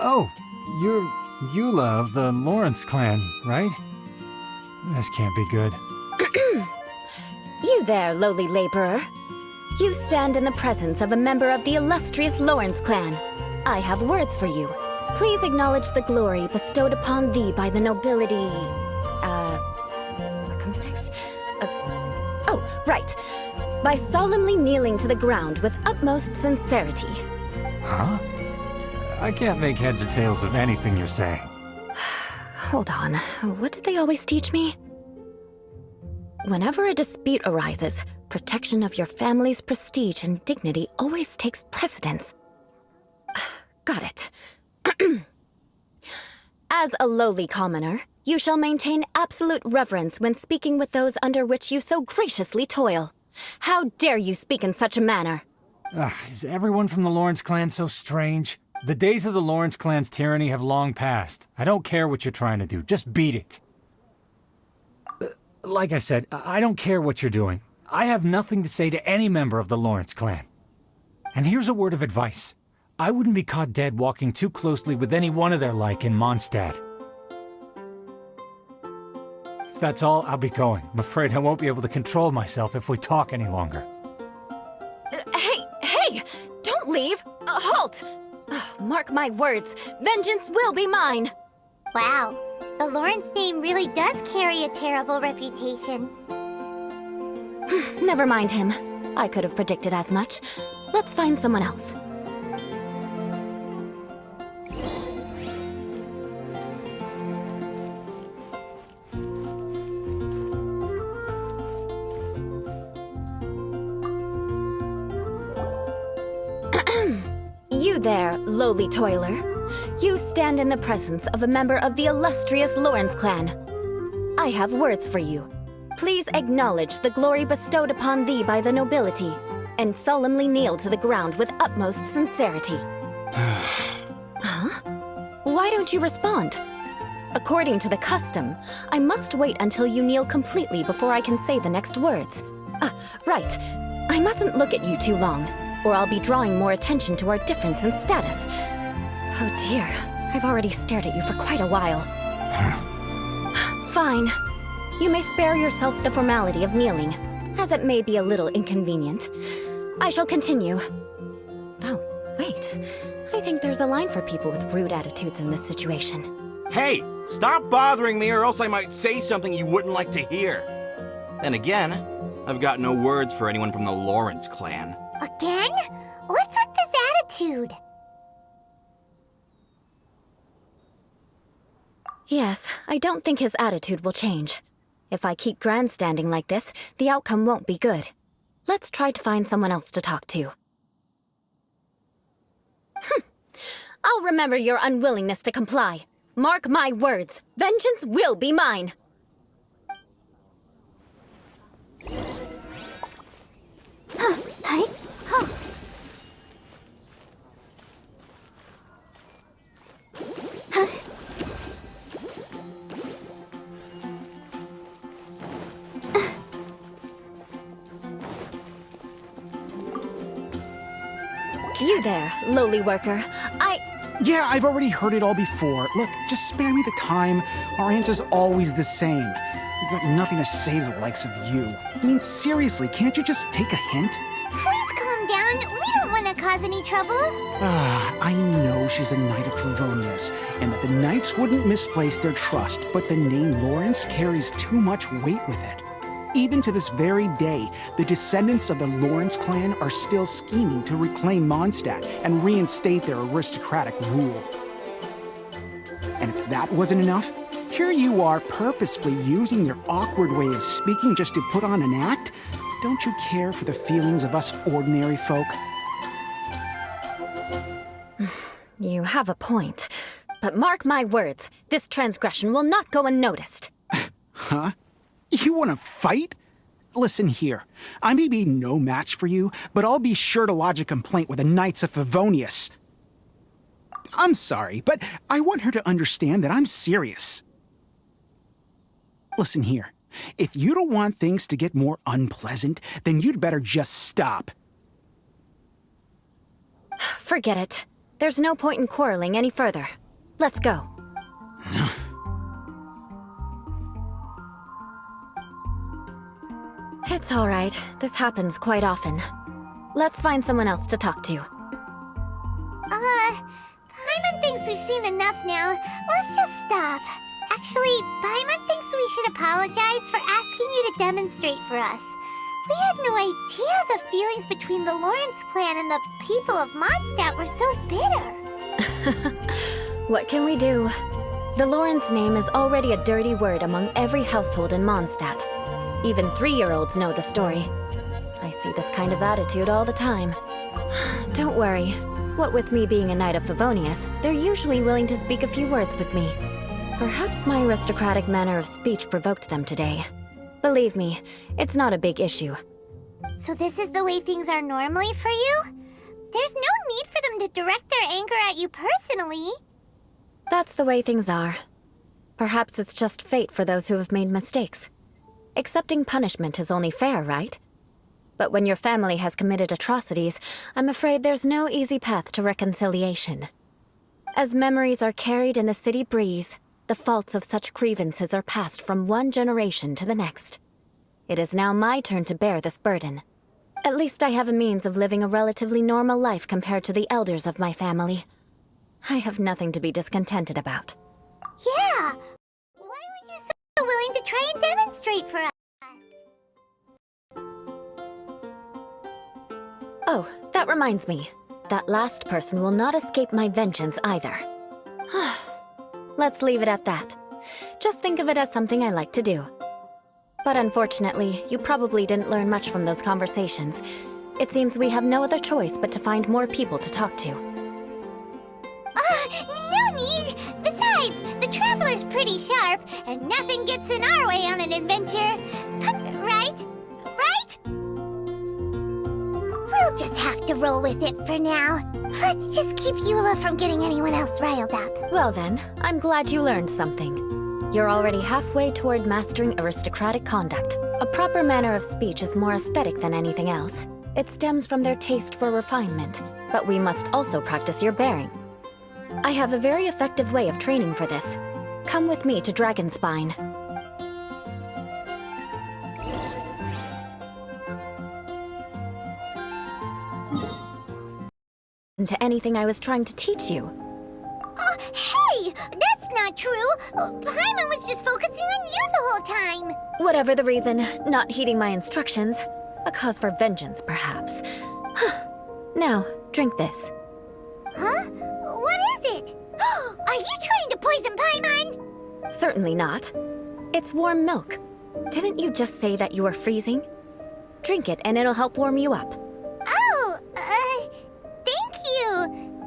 Oh, you're Eula of the Lawrence clan, right? This can't be good. You there, lowly laborer. You stand in the presence of a member of the illustrious Lawrence clan. I have words for you. Please acknowledge the glory bestowed upon thee by the nobility... what comes next? Oh, right. By solemnly kneeling to the ground with utmost sincerity. Huh? I can't make heads or tails of anything you're saying. Hold on. What did they always teach me? Whenever a dispute arises, protection of your family's prestige and dignity always takes precedence. Got it. As a lowly commoner, you shall maintain absolute reverence when speaking with those under which you so graciously toil. How dare you speak in such a manner? Is everyone from the Lawrence clan so strange? The days of the Lawrence clan's tyranny have long passed. I don't care what you're trying to do, just beat it. Like I said, I don't care what you're doing. I have nothing to say to any member of the Lawrence clan. And here's a word of advice. I wouldn't be caught dead walking too closely with any one of their like in Mondstadt. If that's all, I'll be going. I'm afraid I won't be able to control myself if we talk any longer. Hey! Don't leave! Halt! Mark my words, vengeance will be mine! Wow, the Lawrence name really does carry a terrible reputation. Never mind him. I could have predicted as much. Let's find someone else. You there, lowly toiler. You stand in the presence of a member of the illustrious Lawrence clan. I have words for you. Please acknowledge the glory bestowed upon thee by the nobility, and solemnly kneel to the ground with utmost sincerity. Huh? Why don't you respond? According to the custom, I must wait until you kneel completely before I can say the next words. Right. I mustn't look at you too long, or I'll be drawing more attention to our difference in status. Oh dear, I've already stared at you for quite a while. Fine. You may spare yourself the formality of kneeling, as it may be a little inconvenient. I shall continue. Oh, wait. I think there's a line for people with rude attitudes in this situation. Hey, stop bothering me or else I might say something you wouldn't like to hear. Then again, I've got no words for anyone from the Lawrence clan. Again? What's with this attitude? Yes, I don't think his attitude will change. If I keep grandstanding like this, the outcome won't be good. Let's try to find someone else to talk to. I'll remember your unwillingness to comply. Mark my words, vengeance will be mine. You there, lowly worker. Yeah, I've already heard it all before. Look, just spare me the time. Our answer's always the same. We've got nothing to say to the likes of you. I mean, seriously, can't you just take a hint? Please calm down. We don't want to cause any trouble. I know she's a Knight of Favonius, and that the Knights wouldn't misplace their trust, but the name Lawrence carries too much weight with it. Even to this very day, the descendants of the Lawrence clan are still scheming to reclaim Mondstadt and reinstate their aristocratic rule. And if that wasn't enough, here you are purposefully using your awkward way of speaking just to put on an act? Don't you care for the feelings of us ordinary folk? You have a point. But mark my words, this transgression will not go unnoticed. Huh? You want to fight? Listen here, I may be no match for you, but I'll be sure to lodge a complaint with the Knights of Favonius. I'm sorry, but I want her to understand that I'm serious. Listen here, if you don't want things to get more unpleasant, then you'd better just stop. Forget it. There's no point in quarreling any further. Let's go. It's alright. This happens quite often. Let's find someone else to talk to. Paimon thinks we've seen enough now. Let's just stop. Actually, Paimon thinks we should apologize for asking you to demonstrate for us. We had no idea the feelings between the Lawrence clan and the people of Mondstadt were so bitter. What can we do? The Lawrence name is already a dirty word among every household in Mondstadt. Even 3-year-olds know the story. I see this kind of attitude all the time. Don't worry. What with me being a Knight of Favonius, they're usually willing to speak a few words with me. Perhaps my aristocratic manner of speech provoked them today. Believe me, it's not a big issue. So this is the way things are normally for you? There's no need for them to direct their anger at you personally. That's the way things are. Perhaps it's just fate for those who have made mistakes. Accepting punishment is only fair, right? But when your family has committed atrocities, I'm afraid there's no easy path to reconciliation. As memories are carried in the city breeze, the faults of such grievances are passed from one generation to the next. It is now my turn to bear this burden. At least I have a means of living a relatively normal life compared to the elders of my family. I have nothing to be discontented about. Yeah! Why were you so willing to try and demonstrate for us? Oh, that reminds me. That last person will not escape my vengeance either. Let's leave it at that. Just think of it as something I like to do. But unfortunately, you probably didn't learn much from those conversations. It seems we have no other choice but to find more people to talk to. No need! Besides, the Traveler's pretty sharp, and nothing gets in our way on an adventure. Right? Right? We'll just have to roll with it for now. Let's just keep Eula from getting anyone else riled up. Well then, I'm glad you learned something. You're already halfway toward mastering aristocratic conduct. A proper manner of speech is more aesthetic than anything else. It stems from their taste for refinement, but we must also practice your bearing. I have a very effective way of training for this. Come with me to Dragonspine. To anything I was trying to teach you. Hey! That's not true! Paimon was just focusing on you the whole time! Whatever the reason, not heeding my instructions. A cause for vengeance, perhaps. Now, drink this. Huh? What is it? Are you trying to poison Paimon? Certainly not. It's warm milk. Didn't you just say that you were freezing? Drink it and it'll help warm you up. Oh, thank you.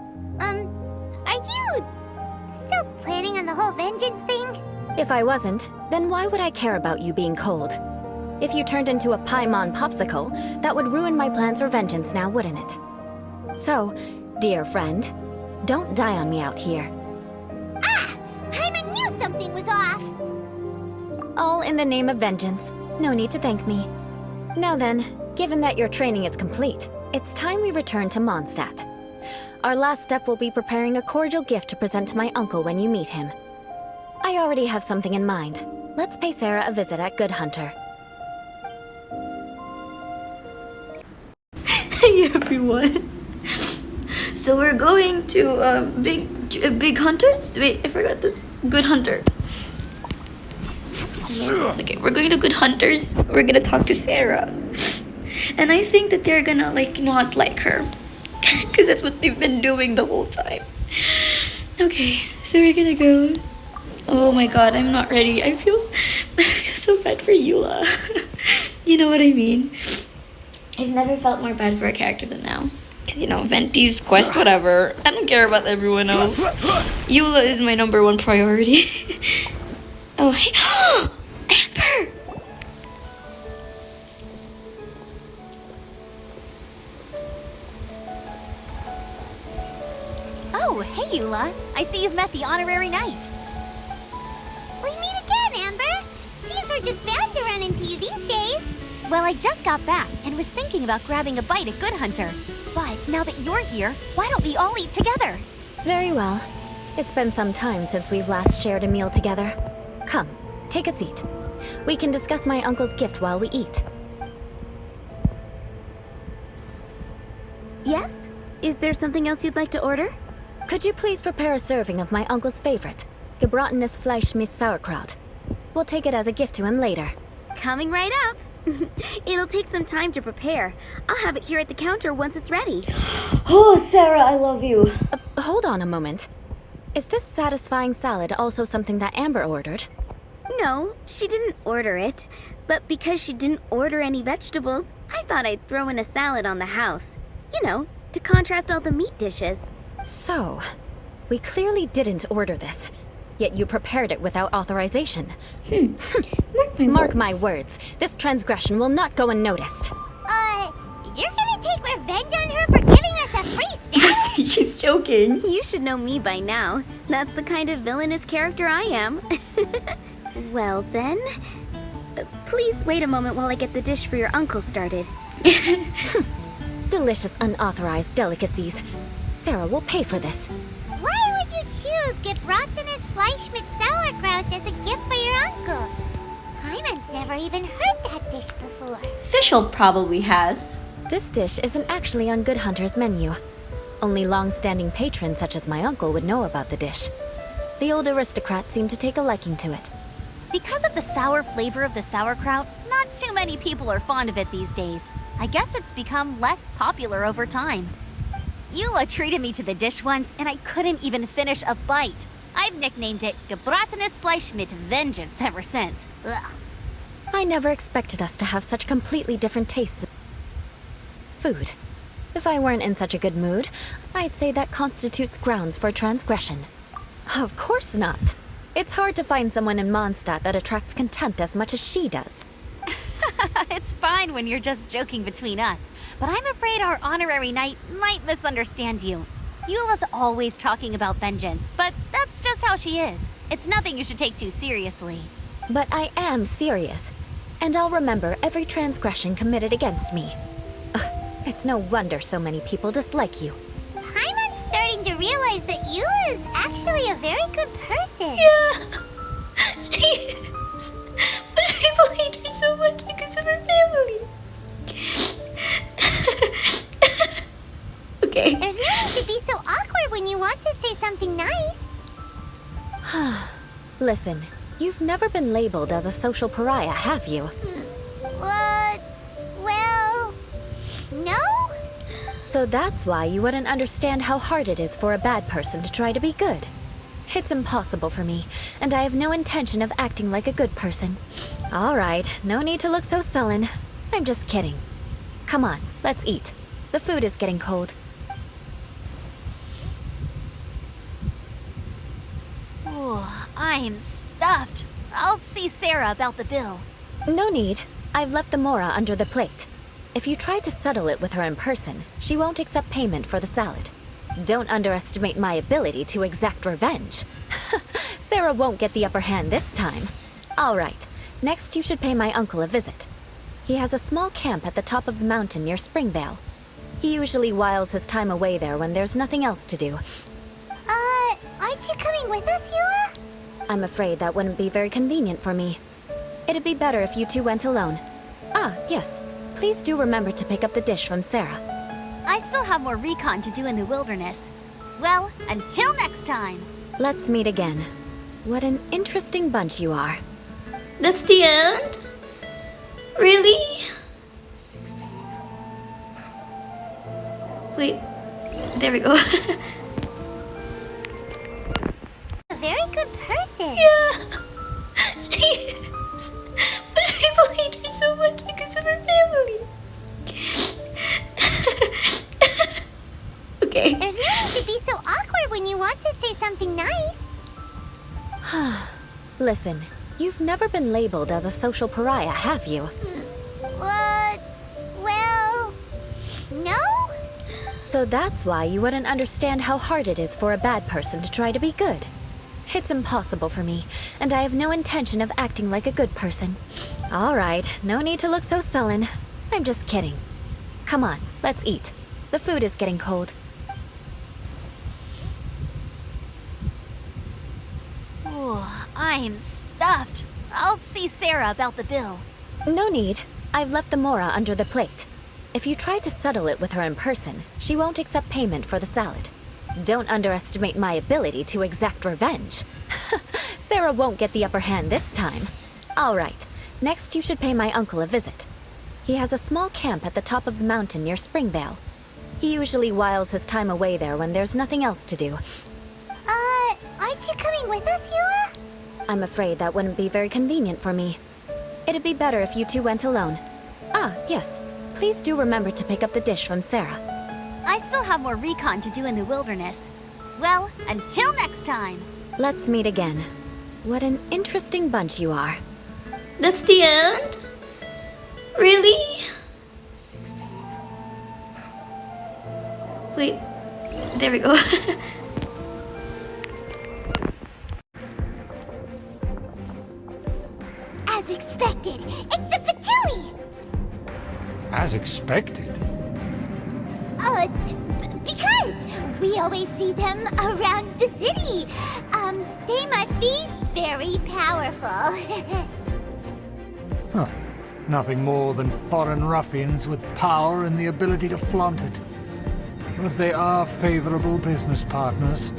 Are you still planning on the whole vengeance thing? If I wasn't, then why would I care about you being cold? If you turned into a Paimon popsicle, that would ruin my plans for vengeance now, wouldn't it? So, dear friend, don't die on me out here. Ah! Paimon knew something was off! All in the name of vengeance. No need to thank me. Now then, given that your training is complete, it's time we return to Mondstadt. Our last step will be preparing a cordial gift to present to my uncle when you meet him. I already have something in mind. Let's pay Sarah a visit at Good Hunter. Hey everyone! So we're going to Big Hunters? Wait, I forgot the Good Hunter. Okay, we're going to Good Hunters. We're gonna talk to Sarah. And I think that they're gonna not like her. Because that's what they've been doing the whole time. Okay, so we're gonna go. Oh my god, I'm not ready. I feel so bad for Eula. You know what I mean? I've never felt more bad for a character than now. Because, Venti's quest, whatever. I don't care about everyone else. Eula is my #1 priority. Oh, hey. Amber! Oh, hey, Eula. I see you've met the honorary knight. We meet again, Amber! Seems we're just bound to run into you these days. Well, I just got back and was thinking about grabbing a bite at Good Hunter. But now that you're here, why don't we all eat together? Very well. It's been some time since we've last shared a meal together. Come, take a seat. We can discuss my uncle's gift while we eat. Yes? Is there something else you'd like to order? Could you please prepare a serving of my uncle's favorite, gebratenes Fleisch mit Sauerkraut? We'll take it as a gift to him later. Coming right up. It'll take some time to prepare. I'll have it here at the counter once it's ready. Oh, Sarah, I love you. Hold on a moment. Is this satisfying salad also something that Amber ordered? No, she didn't order it. But because she didn't order any vegetables, I thought I'd throw in a salad on the house. You know, to contrast all the meat dishes. So, we clearly didn't order this, yet you prepared it without authorization. Mark my words, this transgression will not go unnoticed. You're gonna take revenge on her for giving us a free salad? She's joking. You should know me by now. That's the kind of villainous character I am. Well then, please wait a moment while I get the dish for your uncle started. Delicious unauthorized delicacies. Sarah will pay for this. Why would you choose gebratenes Fleisch mit Sauerkraut as a gift for your uncle? Hyman's never even heard that dish before. Fischl probably has. This dish isn't actually on Good Hunter's menu. Only long-standing patrons such as my uncle would know about the dish. The old aristocrat seemed to take a liking to it. Because of the sour flavor of the sauerkraut, not too many people are fond of it these days. I guess it's become less popular over time. Eula treated me to the dish once, and I couldn't even finish a bite. I've nicknamed it gebratenes Fleisch mit Vengeance ever since. Ugh. I never expected us to have such completely different tastes of food. If I weren't in such a good mood, I'd say that constitutes grounds for transgression. Of course not. It's hard to find someone in Mondstadt that attracts contempt as much as she does. It's fine when you're just joking between us, but I'm afraid our honorary knight might misunderstand you. Eula's always talking about vengeance, but that's just how she is. It's nothing you should take too seriously. But I am serious, and I'll remember every transgression committed against me. Ugh, it's no wonder so many people dislike you. Hyman's starting to realize that Eula is actually a very good person. Yeah. She is. But people hate her so much because of her family. Okay. There's no need to be so awkward when you want to say something nice. Listen, you've never been labeled as a social pariah, have you? Well, no? So that's why you wouldn't understand how hard it is for a bad person to try to be good. It's impossible for me, and I have no intention of acting like a good person. All right, no need to look so sullen. I'm just kidding. Come on, let's eat. The food is getting cold. Oh, I'm stuffed. I'll see Sarah about the bill. No need. I've left the mora under the plate. If you try to settle it with her in person, she won't accept payment for the salad. Don't underestimate my ability to exact revenge. Sarah won't get the upper hand this time. All right, next you should pay my uncle a visit. He has a small camp at the top of the mountain near Springvale. He usually whiles his time away there when there's nothing else to do. Aren't you coming with us, Eula? I'm afraid that wouldn't be very convenient for me. It'd be better if you two went alone. Ah, yes. Please do remember to pick up the dish from Sarah. I still have more recon to do in the wilderness. Well, until next time. Let's meet again. What an interesting bunch you are. That's the end? Really? Wait, there we go. A very good person. Yeah, she is. But people hate her so much because of her family. Okay. There's no need to be so awkward when you want to say something nice. Listen, you've never been labeled as a social pariah, have you? Well, no? So that's why you wouldn't understand how hard it is for a bad person to try to be good. It's impossible for me, and I have no intention of acting like a good person. All right, no need to look so sullen. I'm just kidding. Come on, let's eat. The food is getting cold. Ooh, I'm stuffed. I'll see Sarah about the bill. No need. I've left the mora under the plate. If you try to settle it with her in person, she won't accept payment for the salad. Don't underestimate my ability to exact revenge. Sarah won't get the upper hand this time. All right, next you should pay my uncle a visit. He has a small camp at the top of the mountain near Springvale. He usually whiles his time away there when there's nothing else to do. Aren't you coming with us, Eula? I'm afraid that wouldn't be very convenient for me. It'd be better if you two went alone. Ah, yes. Please do remember to pick up the dish from Sarah. I still have more recon to do in the wilderness. Well, until next time. Let's meet again. What an interesting bunch you are. That's the end? Really? Wait, there we go. As expected, it's the Fatui! As expected. Because we always see them around the city. They must be very powerful. Huh. Nothing more than foreign ruffians with power and the ability to flaunt it. But they are favorable business partners.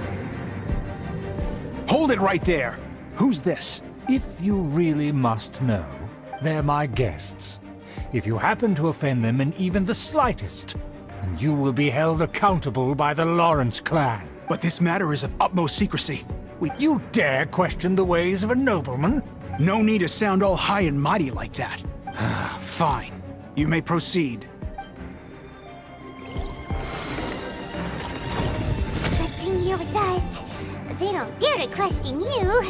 Hold it right there! Who's this? If you really must know, they're my guests. If you happen to offend them in even the slightest, then you will be held accountable by the Lawrence clan. But this matter is of utmost secrecy. You dare question the ways of a nobleman? No need to sound all high and mighty like that. Fine. You may proceed. Good thing you're with us. They don't dare to question you.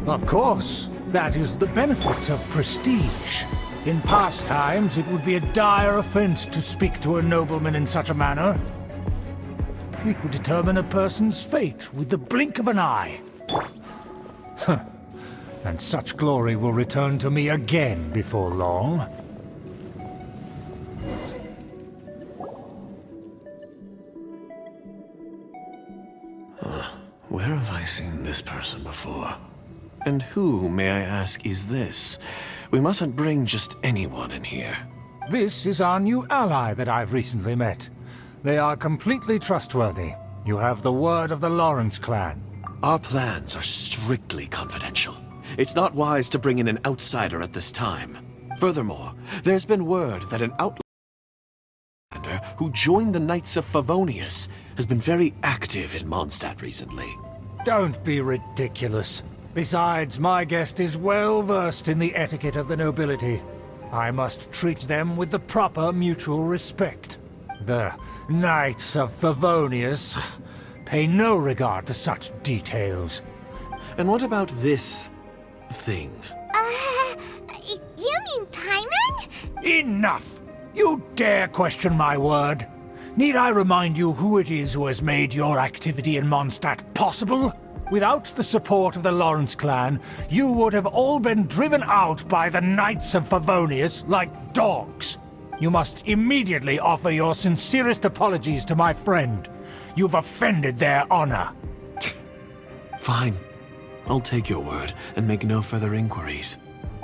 Of course. That is the benefit of prestige. In past times, it would be a dire offense to speak to a nobleman in such a manner. We could determine a person's fate with the blink of an eye. Huh. And such glory will return to me again before long. Where have I seen this person before? And who, may I ask, is this? We mustn't bring just anyone in here. This is our new ally that I've recently met. They are completely trustworthy. You have the word of the Lawrence clan. Our plans are strictly confidential. It's not wise to bring in an outsider at this time. Furthermore, there's been word that an outlander who joined the Knights of Favonius has been very active in Mondstadt recently. Don't be ridiculous. Besides, my guest is well versed in the etiquette of the nobility. I must treat them with the proper mutual respect. The Knights of Favonius pay no regard to such details. And what about this thing? You mean Paimon? Enough! You dare question my word? Need I remind you who it is who has made your activity in Mondstadt possible? Without the support of the Lawrence clan, you would have all been driven out by the Knights of Favonius like dogs. You must immediately offer your sincerest apologies to my friend. You've offended their honor. Fine. I'll take your word and make no further inquiries.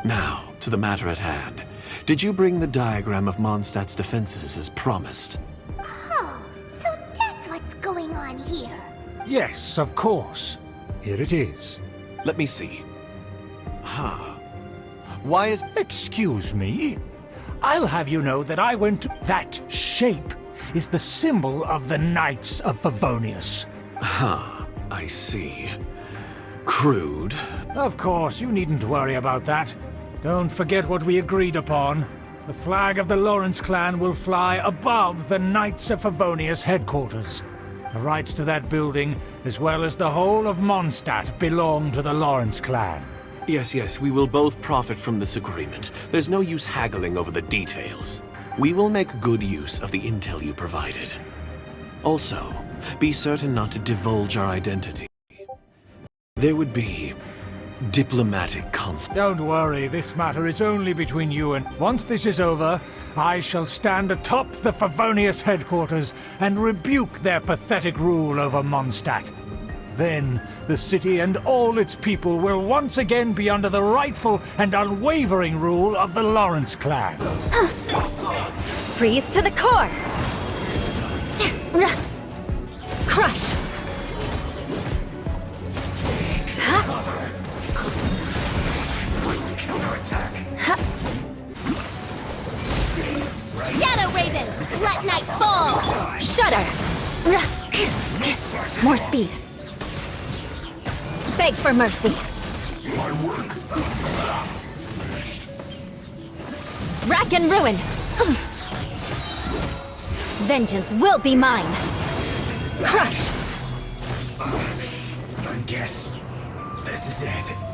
Now, to the matter at hand. Did you bring the diagram of Mondstadt's defenses as promised? Oh, so that's what's going on here. Yes, of course. Here it is. Let me see. Why is... Excuse me? I'll have you know that I went to... That shape is the symbol of the Knights of Favonius. I see. Crude. Of course, you needn't worry about that. Don't forget what we agreed upon. The flag of the Lawrence clan will fly above the Knights of Favonius headquarters. The rights to that building, as well as the whole of Mondstadt, belong to the Lawrence clan. Yes, we will both profit from this agreement. There's no use haggling over the details. We will make good use of the intel you provided. Also, be certain not to divulge our identity. There would be diplomatic const. Don't worry, this matter is only between you and... Once this is over, I shall stand atop the Favonius headquarters and rebuke their pathetic rule over Mondstadt. Then, the city and all its people will once again be under the rightful and unwavering rule of the Lawrence clan. Freeze to the core! Crush! Shadow Raven, let night fall! Shudder! More speed. Beg for mercy. Rack and ruin! Vengeance will be mine! Crush! I guess this is it.